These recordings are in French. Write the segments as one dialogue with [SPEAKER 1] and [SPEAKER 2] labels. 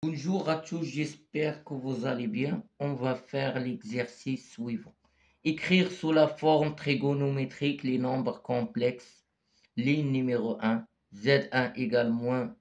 [SPEAKER 1] Bonjour à tous, j'espère que vous allez bien. On va faire l'exercice suivant. Écrire sous la forme trigonométrique les nombres complexes. Ligne numéro 1, Z1 égale moins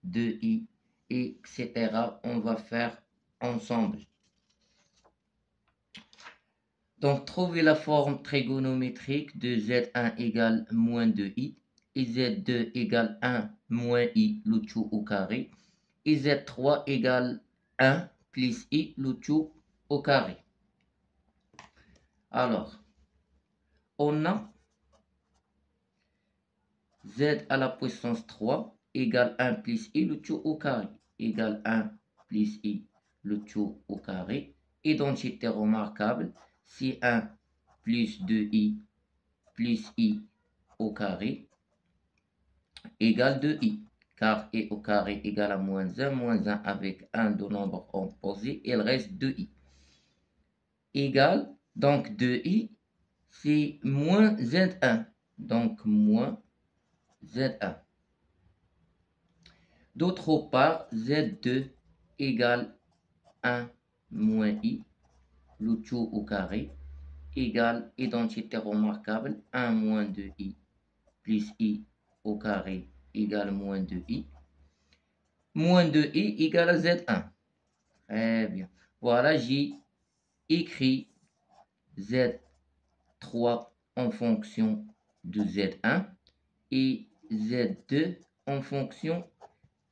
[SPEAKER 1] 2i, etc. On va faire ensemble. Donc, trouver la forme trigonométrique de Z1 égale moins 2i et Z2 égale 1 moins i, le tout au carré. Et Z3 égale 1 plus i, le tout au carré. Alors, on a Z à la puissance 3 égale 1 plus i, le tout au carré, égale 1 plus i, le tout au carré. Identité remarquable, c'est 1 plus 2i plus i au carré égale 2i, car i au carré égale à moins 1 avec 1 de nombre opposé, il reste 2i. Égale, donc 2i, c'est moins z1, donc moins z1. D'autre part, z2 égale 1 moins i, le tout au carré, égale identité remarquable, 1 moins 2i plus i au carré égale moins 2i. Moins 2i égale à z1. Très bien. Voilà, j'ai écrit z3 en fonction de z1 et z2 en fonction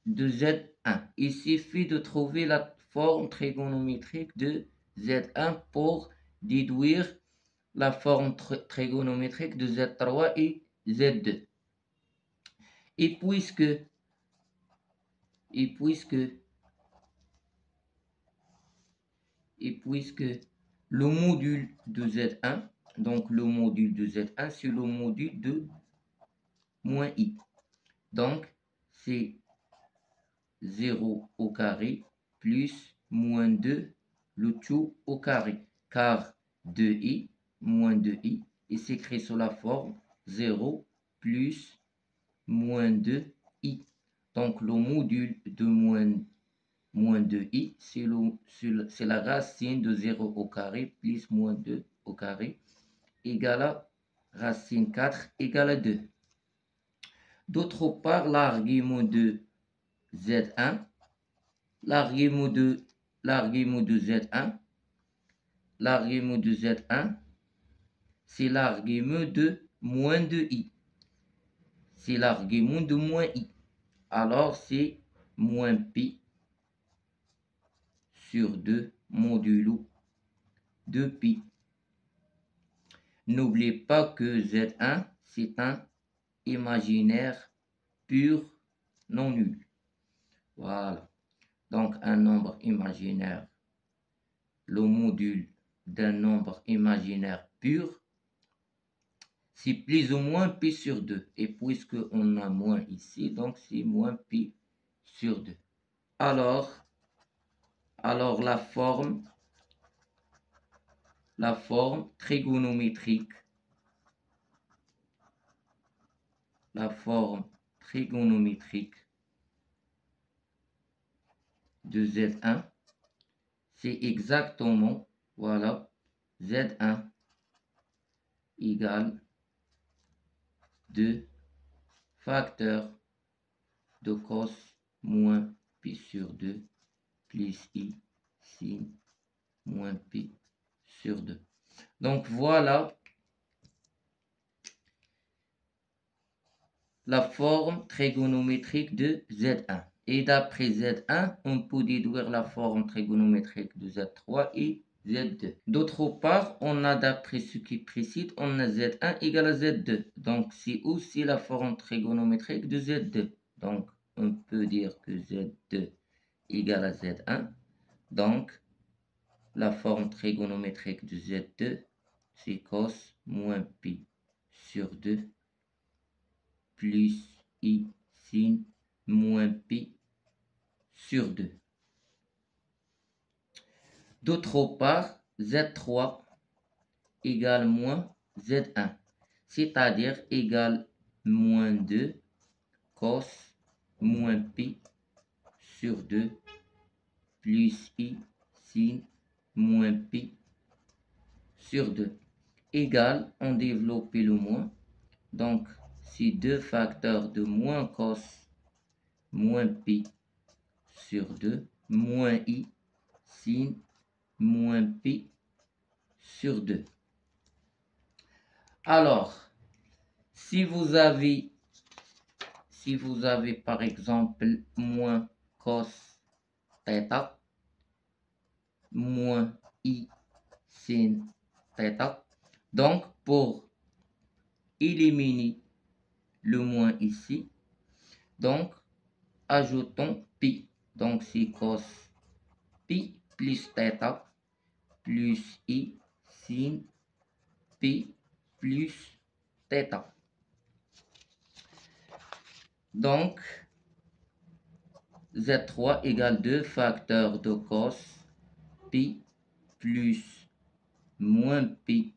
[SPEAKER 1] de z1. Il suffit de trouver la forme trigonométrique de z1 pour déduire la forme trigonométrique de z3 et z2. Et puisque le module de z1, donc le module de z1, c'est le module de moins i. Donc, c'est 0 au carré plus moins 2, le tout au carré, car 2i moins 2i est s'écrit sous la forme 0 plus moins 2i. Donc, le module de moins 2i, c'est la racine de 0 au carré plus moins 2 au carré égale à racine 4 égale à 2. D'autre part, l'argument de z1, l'argument de z1, c'est l'argument de moins 2i. C'est l'argument de moins i. Alors, c'est moins pi sur 2 modulo de pi. N'oubliez pas que Z1, c'est un imaginaire pur non nul. Voilà. Donc, un nombre imaginaire, le module d'un nombre imaginaire pur, c'est plus ou moins pi sur 2. Et puisque on a moins ici, donc c'est moins pi sur 2. Alors la forme trigonométrique de Z1, c'est exactement, voilà, Z1 égale 2 facteurs de cos moins pi sur 2 plus i sin moins pi sur 2. Donc voilà la forme trigonométrique de Z1. Et d'après Z1, on peut déduire la forme trigonométrique de Z3 et Z2. D'autre part, on a d'après ce qui précède, on a Z1 égale à Z2. Donc c'est aussi la forme trigonométrique de Z2. Donc on peut dire que Z2 égale à Z1. Donc la forme trigonométrique de Z2, c'est cos moins pi sur 2 plus i sin moins pi sur 2. D'autre part, Z3 égale moins Z1, c'est-à-dire égale moins 2 cos moins pi sur 2 plus I sin moins pi sur 2 égale, on développe le moins, donc c'est 2 facteurs de moins cos moins pi sur 2 moins I sin moins pi sur 2. Alors, si vous avez par exemple moins cos θ moins I sin θ, donc pour éliminer le moins ici, donc ajoutons pi, donc c'est cos pi plus θ plus I sin pi plus θ. Donc Z3 égale 2 facteurs de cos pi plus moins pi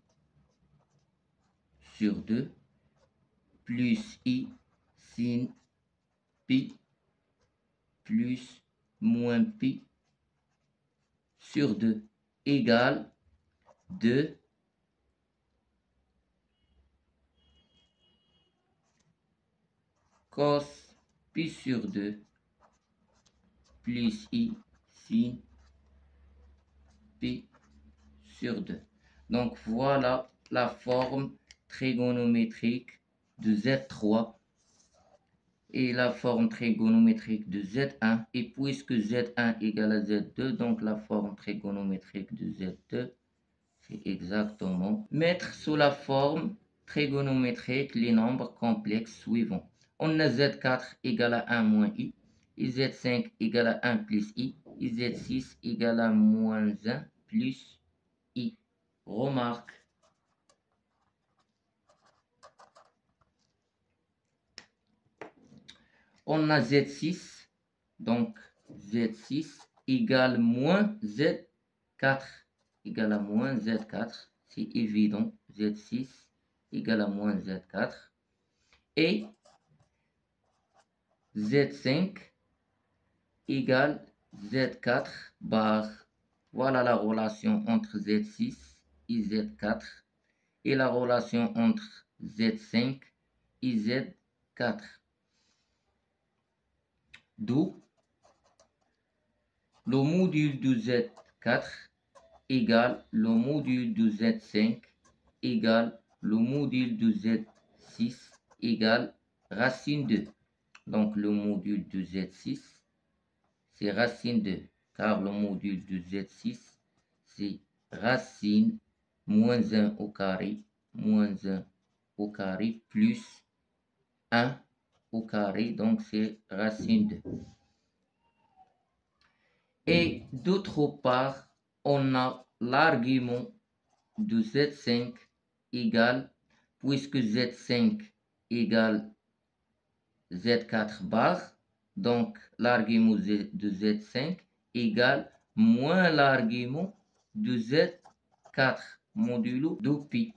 [SPEAKER 1] sur 2 plus I sin pi plus moins pi sur 2 égale 2 cos pi sur 2 plus I sin pi sur 2. Donc voilà la forme trigonométrique de Z3 et la forme trigonométrique de Z1. Et puisque Z1 égale à Z2, donc la forme trigonométrique de Z2, c'est exactement mettre sous la forme trigonométrique les nombres complexes suivants. On a Z4 égale à 1 moins I, et Z5 égale à 1 plus I, et Z6 égale à moins 1 plus I. Remarque. On a Z6, donc Z6 égale moins Z4 égale à moins Z4, c'est évident, Z6 égale à moins Z4, et Z5 égale Z4 bar. Voilà la relation entre Z6 et Z4 et la relation entre Z5 et Z4. D'où le module de Z4 égale le module de Z5 égale le module de Z6 égale racine 2. Donc le module de Z6 c'est racine 2 car le module de Z6 c'est racine moins 1 au carré plus 1 au carré, donc c'est racine 2. Et d'autre part, on a l'argument de Z5 égale, puisque Z5 égale Z4 bar, donc l'argument de Z5 égale moins l'argument de Z4 modulo 2pi.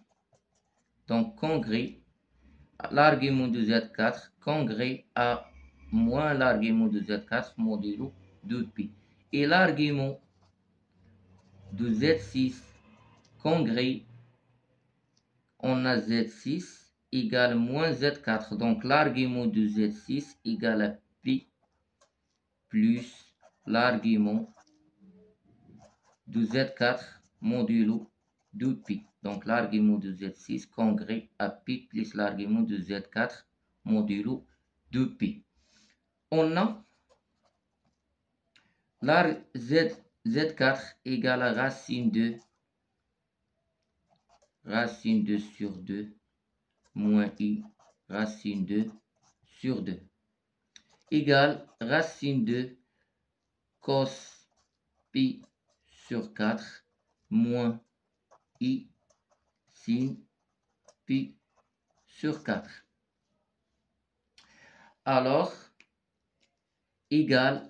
[SPEAKER 1] Donc congrès, l'argument de Z4 congrès à moins l'argument de Z4 modulo 2pi. Et l'argument de Z6 congrès, on a Z6 égale moins Z4. Donc l'argument de Z6 égale à pi plus l'argument de Z4 modulo 2pi. Donc l'argument de Z6 congrès à pi plus l'argument de Z4 modulo 2pi. On a Z4 égale à racine 2 sur 2 moins I racine 2 sur 2 égale racine 2 cos pi sur 4 moins I sin pi sur 4. Alors, égale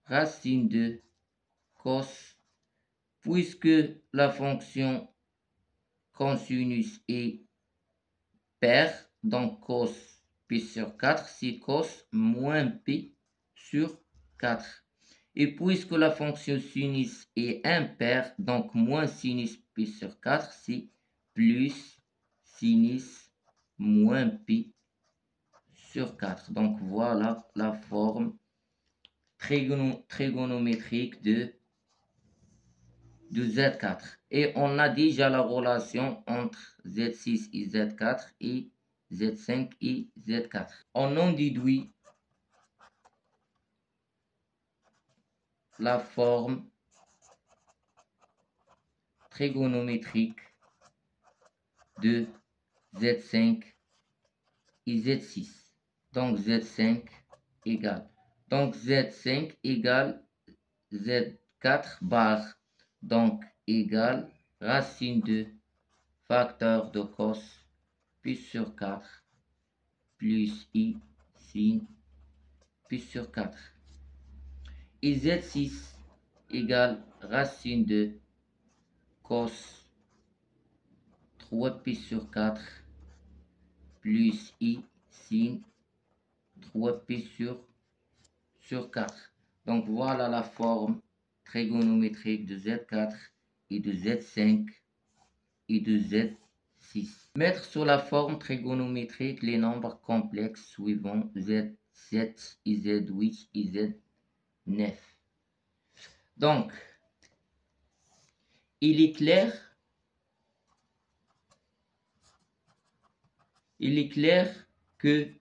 [SPEAKER 1] racine 2 cos, puisque la fonction cosinus est paire, donc cos pi sur 4, c'est cos moins pi sur 4. Et puisque la fonction sinus est impaire, donc moins sinus pi sur 4, c'est plus sinus moins pi sur 4. Donc voilà la forme trigonométrique de Z4. Et on a déjà la relation entre Z6 et Z4 et Z5 et Z4. On en déduit la forme trigonométrique de Z5 et Z6. Donc Z5 égale. Donc Z5 égale Z4 bar. Donc égale racine de facteur de cos pi sur 4 plus i sin pi sur 4. Et Z6 égale racine de cos 3 pi sur 4 plus i sin 3 pi sur 4. Donc voilà la forme trigonométrique de Z4 et de Z5 et de Z6. Mettre sur la forme trigonométrique les nombres complexes suivants Z7 et Z8 et Z9. Donc, il est clair que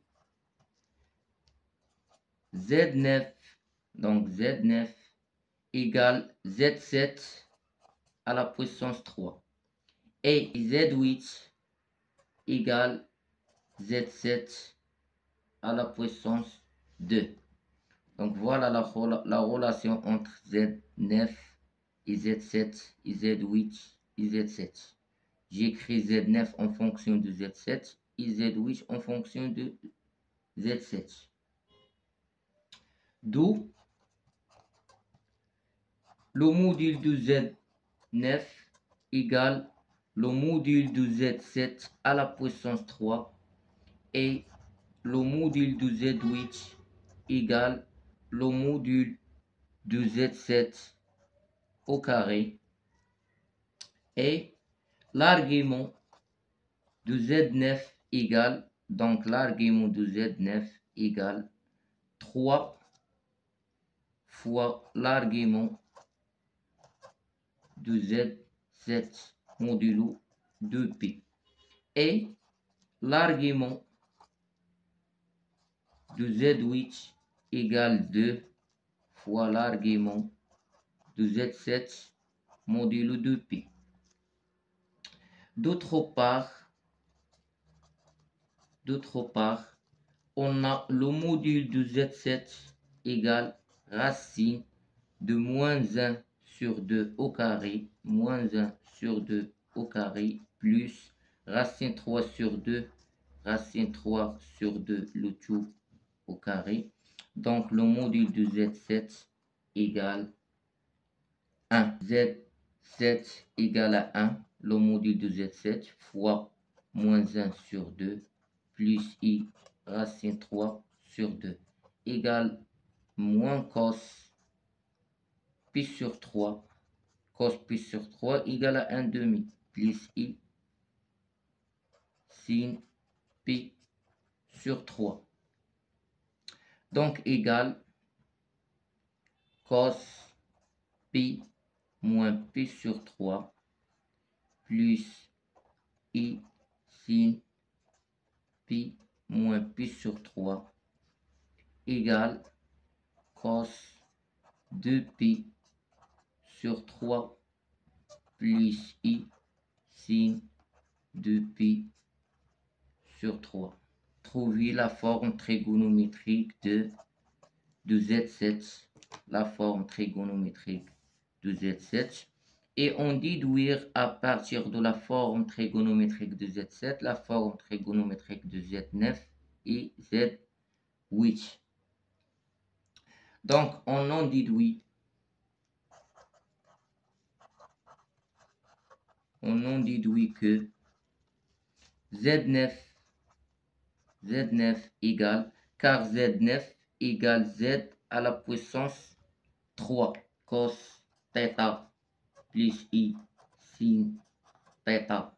[SPEAKER 1] Z9, donc Z9 égale Z7 à la puissance 3 et Z8 égale Z7 à la puissance 2. Donc voilà la relation entre Z9 et Z7 et Z8 et Z7. J'écris Z9 en fonction de Z7 et Z8 en fonction de Z7. D'où le module de Z9 égale le module de Z7 à la puissance 3 et le module de Z8 égale le module de Z7 au carré et l'argument de Z9 égale, donc l'argument de Z9 égale 3 fois l'argument de Z7 modulo 2P et l'argument de Z8 égale 2 fois l'argument de Z7 modulo 2P. D'autre part, on a le module de Z7 égale racine de moins 1 sur 2 au carré, moins 1 sur 2 au carré, plus racine 3 sur 2, racine 3 sur 2, le tout au carré. Donc le module de Z7 égale 1. Z7 égale à 1, le module de Z7 fois moins 1 sur 2, plus i racine 3 sur 2, égale moins cos pi sur 3, cos pi sur 3 égale à 1 demi, plus i sin pi sur 3. Donc égale cos pi moins pi sur 3 plus i sin pi moins pi sur 3 égale cos 2pi sur 3 plus i sin 2pi sur 3. Trouver la forme trigonométrique de Z7, la forme trigonométrique de Z7, et on déduire à partir de la forme trigonométrique de Z7 la forme trigonométrique de Z9 et Z8. Donc on en déduit que Z9 égale, car Z9 égale Z à la puissance 3 cos θ plus I sin θ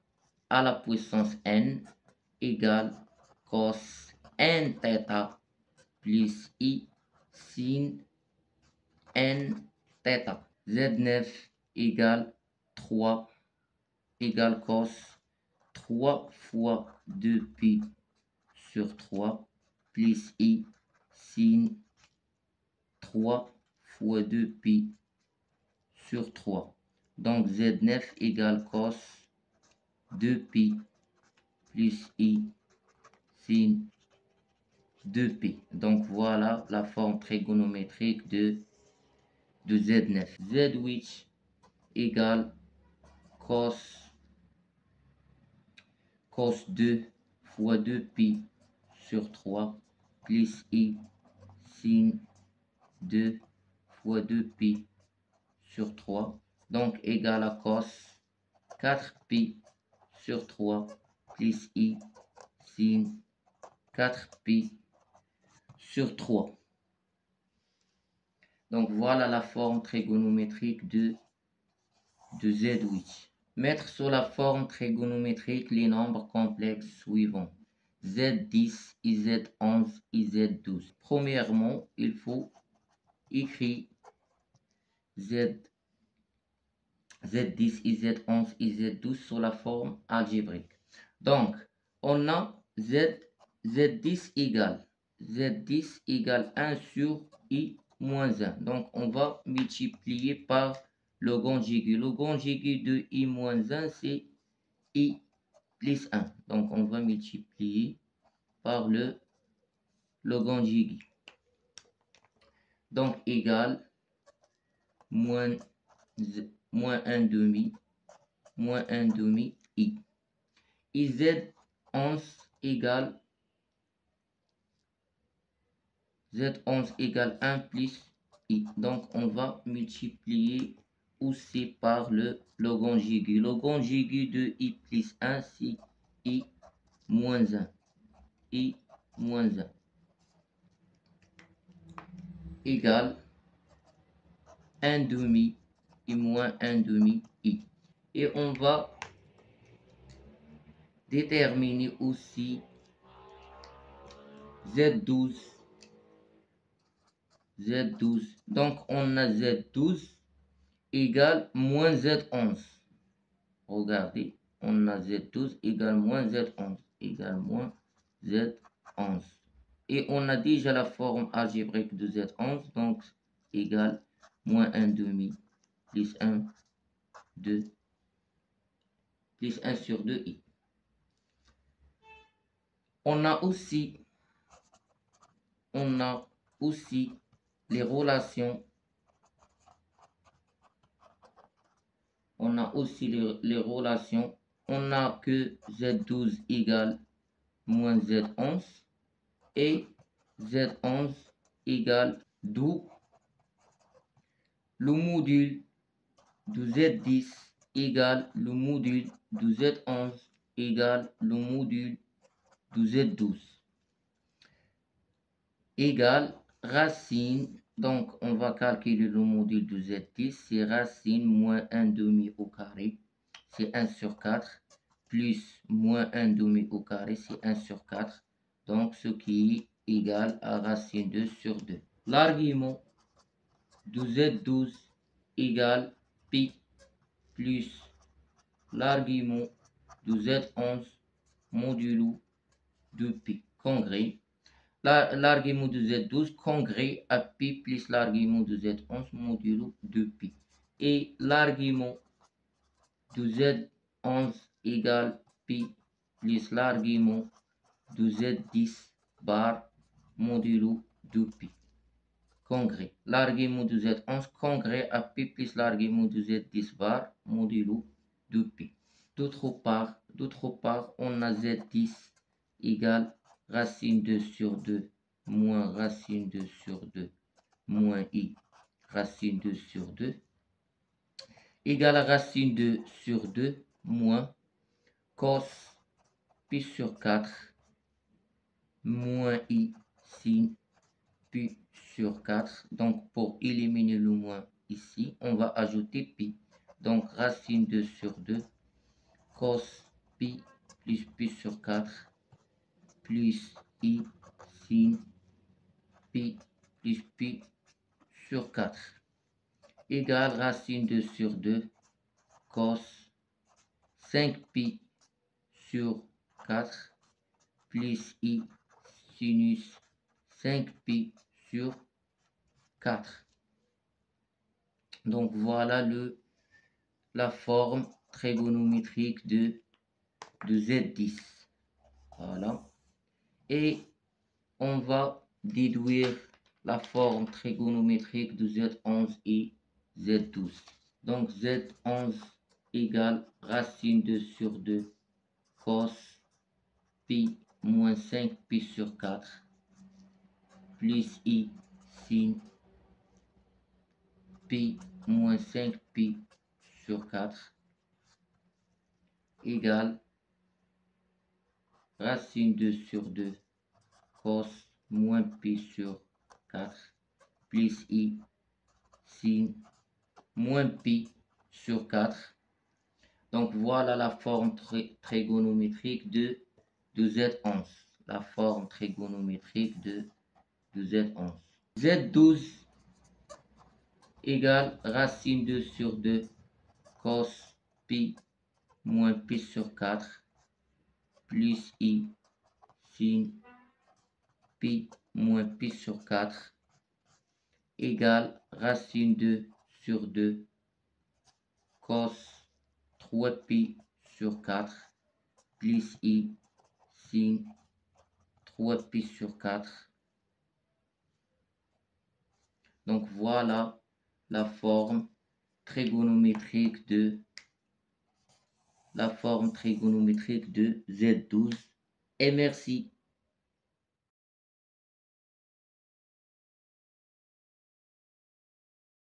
[SPEAKER 1] à la puissance n égale cos n θ plus I sin n θ. Z9 égale 3 égale cos 3 fois 2π sur 3 plus I sin 3 fois 2π sur 3. Donc Z9 égale cos 2π plus I sin 2π. Donc voilà la forme trigonométrique de Z9. Z8 égale cos 2 fois 2π sur 3 plus I sin 2 fois 2π sur 3. Donc égal à cos 4π sur 3 plus I sin 4π sur 3. Donc voilà la forme trigonométrique de Z8. Mettre sur la forme trigonométrique les nombres complexes suivants. Z10, IZ11, IZ12. Premièrement, il faut écrire Z10, IZ11, IZ12 sur la forme algébrique. Donc, on a Z10 égale 1 sur I moins 1. Donc, on va multiplier par le conjugué. Le conjugué de I moins 1, c'est I plus 1. Donc, on va multiplier par le conjugué. Donc, égal moins 1 demi I. IZ11 égale Z11 égale 1 plus I. Donc, on va multiplier aussi par le conjugué. Le conjugué de I plus 1, c'est I moins 1. I moins 1 égale 1 demi I moins 1 demi I. Et on va déterminer aussi Z12. Donc, on a Z12 égale moins Z11. Regardez, on a Z12 égale moins Z11 égale moins Z11. Et on a déjà la forme algébrique de Z11, donc égale moins 1 demi plus 1, 2, plus 1 sur 2i. On a aussi les relations. On a aussi les relations. On a que Z12 égale moins Z11 et Z11 égale, d'où le module de Z10 égale le module de Z11 égale le module de Z12 égale racine. Donc on va calculer le module de Z10, c'est racine moins 1 demi au carré, c'est 1 sur 4, plus moins 1 demi au carré, c'est 1 sur 4, donc ce qui est égal à racine 2 sur 2. L'argument de Z12 égale pi plus l'argument de Z11 modulo de pi, congrès. L'argument de Z12 congrès à pi plus l'argument de Z11 modulo de pi. Et l'argument de Z11 égale pi plus l'argument de Z10 bar modulo de pi. Congrès. L'argument de Z11 congrès à pi plus l'argument de Z10 bar modulo de pi. D'autre part, on a Z10 égale racine 2 sur 2 moins racine 2 sur 2 moins I racine 2 sur 2 égale à racine 2 sur 2 moins cos pi sur 4 moins I sin pi sur 4. Donc, pour éliminer le moins ici, on va ajouter pi. Donc, racine 2 sur 2, cos pi plus pi sur 4, plus i sin pi plus pi sur 4, égale racine 2 sur 2, cos 5pi sur 4, plus i sinus 5pi sur 4. Donc voilà la forme trigonométrique de Z10. Voilà. Et on va déduire la forme trigonométrique de Z11 et Z12. Donc Z11 égale racine 2 sur 2 cos pi moins 5pi sur 4 plus i sin pi moins 5pi sur 4 égale racine 2 sur 2 cos moins pi sur 4 plus i sin moins pi sur 4. Donc voilà la forme trigonométrique de Z11. La forme trigonométrique de Z11. Z12 égale racine 2 sur 2 cos pi moins pi sur 4 plus i sin pi moins pi sur 4 égale racine 2 sur 2 cos 3pi sur 4 plus i sin 3pi sur 4. Donc voilà la forme trigonométrique de Z12. Et merci.